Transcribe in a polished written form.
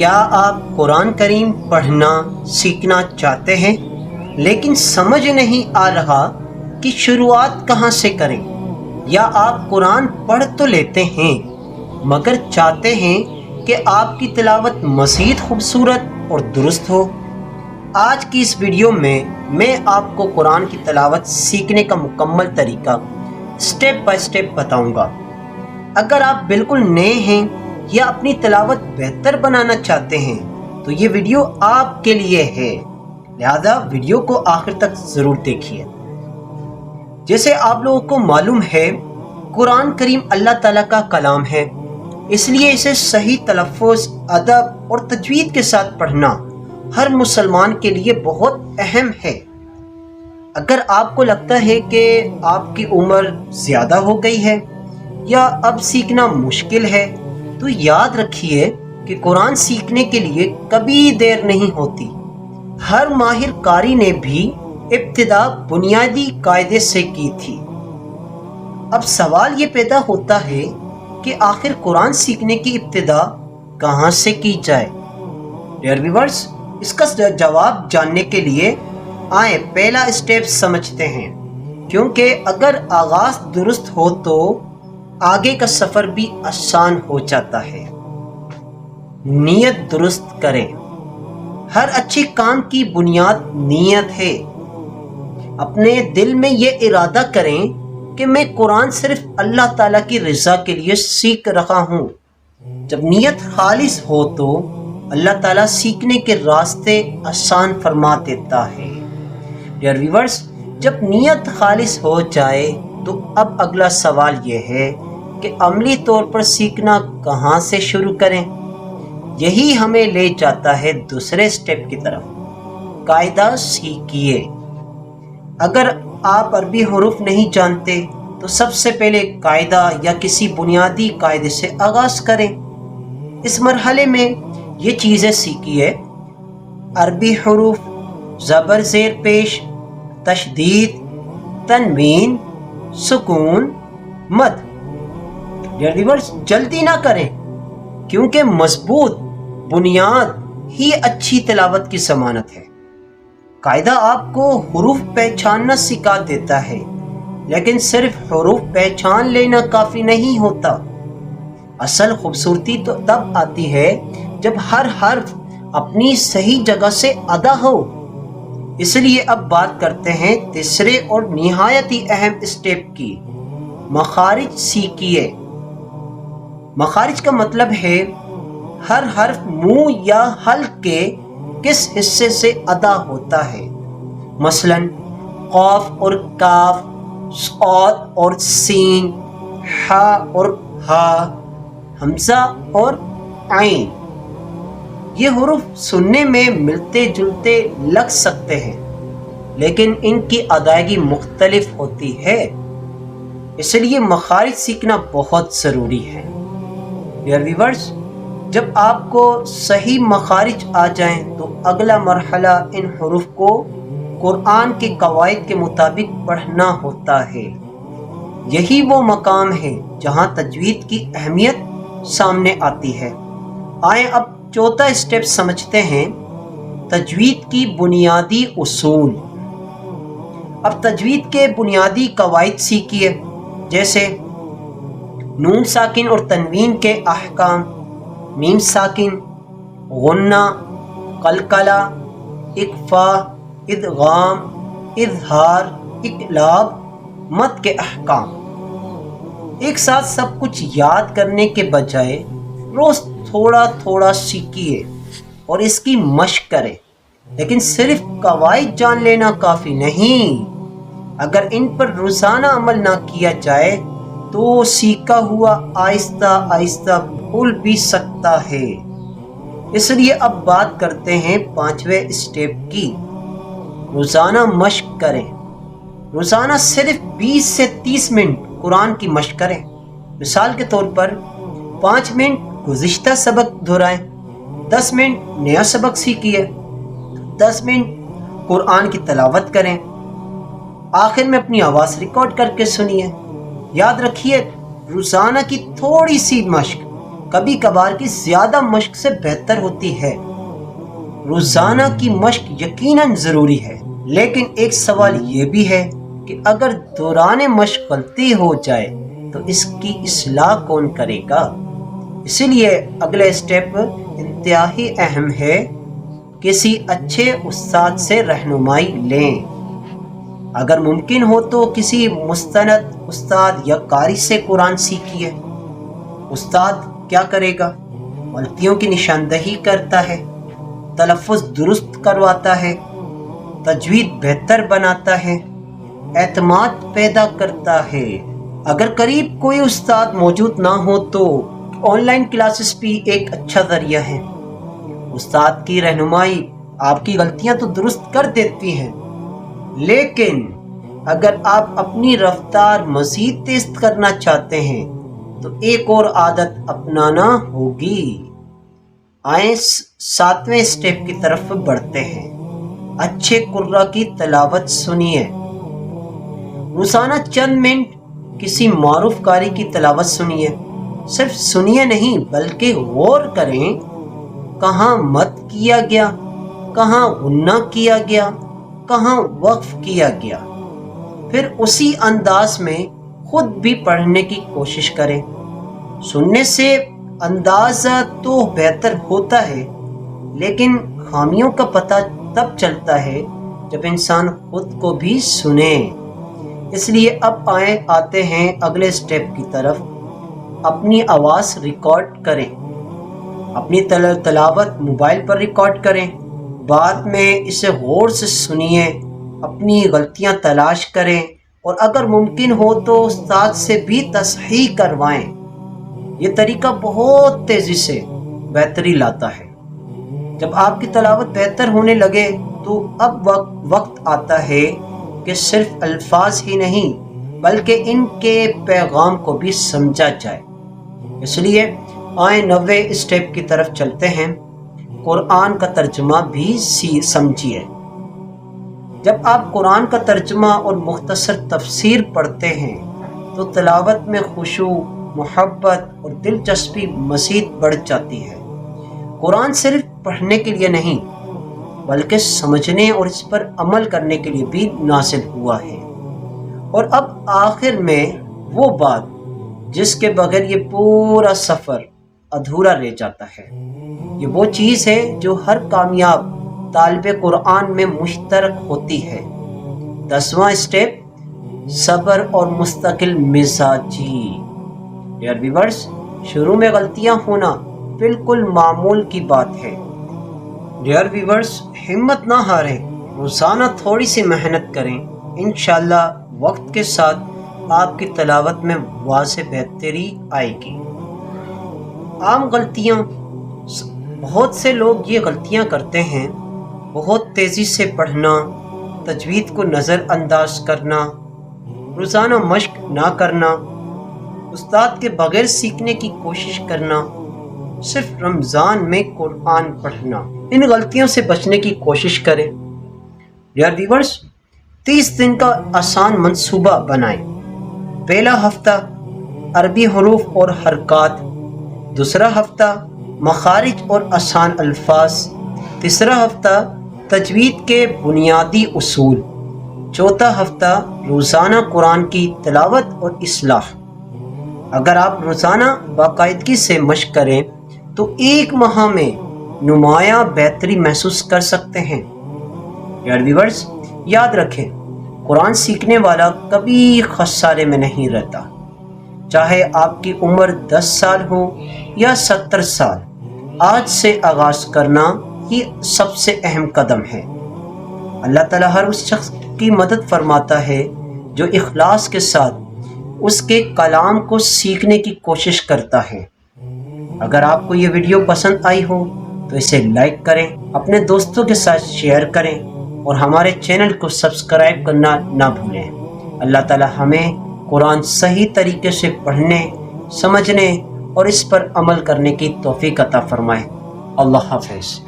کیا آپ قرآن کریم پڑھنا سیکھنا چاہتے ہیں لیکن سمجھ نہیں آ رہا کہ شروعات کہاں سے کریں؟ یا آپ قرآن پڑھ تو لیتے ہیں مگر چاہتے ہیں کہ آپ کی تلاوت مزید خوبصورت اور درست ہو؟ آج کی اس ویڈیو میں آپ کو قرآن کی تلاوت سیکھنے کا مکمل طریقہ سٹیپ بائی سٹیپ بتاؤں گا۔ اگر آپ بالکل نئے ہیں یا اپنی تلاوت بہتر بنانا چاہتے ہیں تو یہ ویڈیو آپ کے لیے ہے، لہذا ویڈیو کو آخر تک ضرور دیکھیے۔ جیسے آپ لوگوں کو معلوم ہے، قرآن کریم اللہ تعالیٰ کا کلام ہے، اس لیے اسے صحیح تلفظ، ادب اور تجوید کے ساتھ پڑھنا ہر مسلمان کے لیے بہت اہم ہے۔ اگر آپ کو لگتا ہے کہ آپ کی عمر زیادہ ہو گئی ہے یا اب سیکھنا مشکل ہے تو یاد رکھیے کہ قرآن سیکھنے کے لیے کبھی دیر نہیں ہوتی۔ ہر ماہر قاری نے بھی ابتدا بنیادی قاعدے سے کی تھی۔ اب سوال یہ پیدا ہوتا ہے کہ آخر قرآن سیکھنے کی ابتدا کہاں سے کی جائے؟ ڈیئر ویورز، اس کا جواب جاننے کے لیے آئیں پہلا اسٹیپ سمجھتے ہیں، کیونکہ اگر آغاز درست ہو تو آگے کا سفر بھی آسان ہو جاتا ہے۔ نیت درست کریں۔ ہر اچھے کام کی بنیاد نیت ہے۔ اپنے دل میں یہ ارادہ کریں کہ میں قرآن صرف اللہ تعالیٰ کی رضا کے لیے سیکھ رہا ہوں۔ جب نیت خالص ہو تو اللہ تعالیٰ سیکھنے کے راستے آسان فرما دیتا ہے۔ ڈیئر ویورز، جب نیت خالص ہو جائے تو اب اگلا سوال یہ ہے کہ عملی طور پر سیکھنا کہاں سے شروع کریں؟ یہی ہمیں لے جاتا ہے دوسرے سٹیپ کی طرف۔ قاعدہ سیکھیے۔ اگر آپ عربی حروف نہیں جانتے تو سب سے پہلے قاعدہ یا کسی بنیادی قاعدے سے آغاز کریں۔ اس مرحلے میں یہ چیزیں سیکھیے: عربی حروف، زبر زیر پیش، تشدید، تنوین، سکون، مد۔ ڈیئر ویورز، جلدی نہ کریں، کیونکہ مضبوط بنیاد ہی اچھی تلاوت کی ضمانت ہے۔ قاعدہ آپ کو حروف پہچاننا سکھا دیتا ہے، لیکن صرف حروف پہچان لینا کافی نہیں ہوتا۔ اصل خوبصورتی تو تب آتی ہے جب ہر حرف اپنی صحیح جگہ سے ادا ہو۔ اس لیے اب بات کرتے ہیں تیسرے اور نہایت ہی اہم اسٹیپ کی: مخارج سیکھیے۔ مخارج کا مطلب ہے ہر حرف منہ یا حلق کے کس حصے سے ادا ہوتا ہے۔ مثلا قاف اور کاف، صاد اور سین، ہا اور ہا، حمزہ اور عین۔ یہ حروف سننے میں ملتے جلتے لگ سکتے ہیں، لیکن ان کی ادائیگی مختلف ہوتی ہے، اس لیے مخارج سیکھنا بہت ضروری ہے۔ ڈیئر ویورز، جب آپ کو صحیح مخارج آ جائیں تو اگلا مرحلہ ان حروف کو قرآن کے قواعد کے مطابق پڑھنا ہوتا ہے۔ یہی وہ مقام ہے جہاں تجوید کی اہمیت سامنے آتی ہے۔ آئیں اب چوتھا اسٹیپ سمجھتے ہیں: تجوید کی بنیادی اصول۔ اب تجوید کے بنیادی قواعد سیکھیے، جیسے نون ساکن اور تنوین کے احکام، میم ساکن، غنہ، قلقلہ، اخفاء، ادغام، اظہار، اقلاب، مد کے احکام۔ ایک ساتھ سب کچھ یاد کرنے کے بجائے روز تھوڑا تھوڑا سیکھیے اور اس کی مشق کریں، لیکن صرف قواعد جان لینا کافی نہیں۔ اگر ان پر روزانہ عمل نہ کیا جائے تو سیکھا ہوا آہستہ آہستہ بھول بھی سکتا ہے۔ اس لیے اب بات کرتے ہیں پانچویں اسٹیپ کی: روزانہ مشق کریں۔ روزانہ صرف 20 سے 30 منٹ قرآن کی مشق کریں۔ مثال کے طور پر 5 منٹ گزشتہ سبق دہرائیں، 10 منٹ نیا سبق سیکھیے، 10 منٹ قرآن کی تلاوت کریں، آخر میں اپنی آواز ریکارڈ کر کے سنیے۔ یاد رکھیے، روزانہ کی تھوڑی سی مشق کبھی کبھار کی زیادہ مشق سے بہتر ہوتی ہے۔ روزانہ کی مشق یقیناً ضروری ہے، لیکن ایک سوال یہ بھی ہے کہ اگر دوران مشق غلطی ہو جائے تو اس کی اصلاح کون کرے گا؟ اسی لیے اگلے اسٹیپ انتہائی اہم ہے، کسی اچھے استاد سے رہنمائی لیں۔ اگر ممکن ہو تو کسی مستند استاد یا قاری سے قرآن سیکھیے۔ استاد کیا کرے گا؟ غلطیوں کی نشاندہی کرتا ہے، تلفظ درست کرواتا ہے، تجوید بہتر بناتا ہے، اعتماد پیدا کرتا ہے۔ اگر قریب کوئی استاد موجود نہ ہو تو آن لائن کلاسز بھی ایک اچھا ذریعہ ہے۔ استاد کی رہنمائی آپ کی غلطیاں تو درست کر دیتی ہیں، لیکن اگر آپ اپنی رفتار مزید تیز کرنا چاہتے ہیں تو ایک اور عادت اپنانا ہوگی۔ آئیں 7ویں اسٹیپ کی طرف بڑھتے ہیں۔ اچھے قرآن کی تلاوت سنیے۔ روزانہ چند منٹ کسی معروف قاری کی تلاوت سنیے۔ صرف سنیے نہیں بلکہ غور کریں، کہاں مد کیا گیا، کہاں غنہ کیا گیا، کہاں وقف کیا گیا۔ پھر اسی انداز میں خود بھی پڑھنے کی کوشش کریں۔ سننے سے اندازہ تو بہتر ہوتا ہے، لیکن خامیوں کا پتہ تب چلتا ہے جب انسان خود کو بھی سنے۔ اس لیے اب آتے ہیں اگلے سٹیپ کی طرف۔ اپنی آواز ریکارڈ کریں۔ اپنی تلاوت موبائل پر ریکارڈ کریں، بعد میں اسے غور سے سنیے، اپنی غلطیاں تلاش کریں اور اگر ممکن ہو تو استاد سے بھی تصحیح کروائیں۔ یہ طریقہ بہت تیزی سے بہتری لاتا ہے۔ جب آپ کی تلاوت بہتر ہونے لگے تو اب وقت آتا ہے کہ صرف الفاظ ہی نہیں بلکہ ان کے پیغام کو بھی سمجھا جائے۔ اس لیے آئیں 9ویں اسٹیپ کی طرف چلتے ہیں۔ قرآن کا ترجمہ بھی سمجھیے۔ جب آپ قرآن کا ترجمہ اور مختصر تفسیر پڑھتے ہیں تو تلاوت میں خشوع، محبت اور دلچسپی مزید بڑھ جاتی ہے۔ قرآن صرف پڑھنے کے لیے نہیں بلکہ سمجھنے اور اس پر عمل کرنے کے لیے بھی نازل ہوا ہے۔ اور اب آخر میں وہ بات جس کے بغیر یہ پورا سفر ادھورا رہ جاتا ہے، یہ وہ چیز ہے جو ہر کامیاب طالب قرآن میں مشترک ہوتی ہے۔ 10واں اسٹیپ، صبر اور مستقل مزاجی۔ ڈیئر ویورز، شروع میں غلطیاں ہونا بالکل معمول کی بات ہے۔ ڈیئر ویورز، ہمت نہ ہاریں، روزانہ تھوڑی سی محنت کریں، انشاءاللہ وقت کے ساتھ آپ کی تلاوت میں واضح بہتری آئے گی۔ عام غلطیاں، بہت سے لوگ یہ غلطیاں کرتے ہیں: بہت تیزی سے پڑھنا، تجوید کو نظر انداز کرنا، روزانہ مشق نہ کرنا، استاد کے بغیر سیکھنے کی کوشش کرنا، صرف رمضان میں قرآن پڑھنا۔ ان غلطیوں سے بچنے کی کوشش کریں۔ ڈیئر ویورز، 30 دن کا آسان منصوبہ بنائیں۔ پہلا ہفتہ عربی حروف اور حرکات، دوسرا ہفتہ مخارج اور آسان الفاظ، تیسرا ہفتہ تجوید کے بنیادی اصول، چوتھا ہفتہ روزانہ قرآن کی تلاوت اور اصلاح۔ اگر آپ روزانہ باقاعدگی سے مشق کریں تو ایک ماہ میں نمایاں بہتری محسوس کر سکتے ہیں۔ ڈیئر ویورز، یاد رکھیں، قرآن سیکھنے والا کبھی خسارے میں نہیں رہتا۔ چاہے آپ کی عمر 10 سال ہو یا 70 سال، آج سے آغاز کرنا ہی سب سے اہم قدم ہے۔ اللہ تعالیٰ ہر اس شخص کی مدد فرماتا ہے جو اخلاص کے ساتھ اس کے کلام کو سیکھنے کی کوشش کرتا ہے۔ اگر آپ کو یہ ویڈیو پسند آئی ہو تو اسے لائک کریں، اپنے دوستوں کے ساتھ شیئر کریں اور ہمارے چینل کو سبسکرائب کرنا نہ بھولیں۔ اللہ تعالیٰ ہمیں قرآن صحیح طریقے سے پڑھنے، سمجھنے اور اس پر عمل کرنے کی توفیق عطا فرمائے۔ اللہ حافظ۔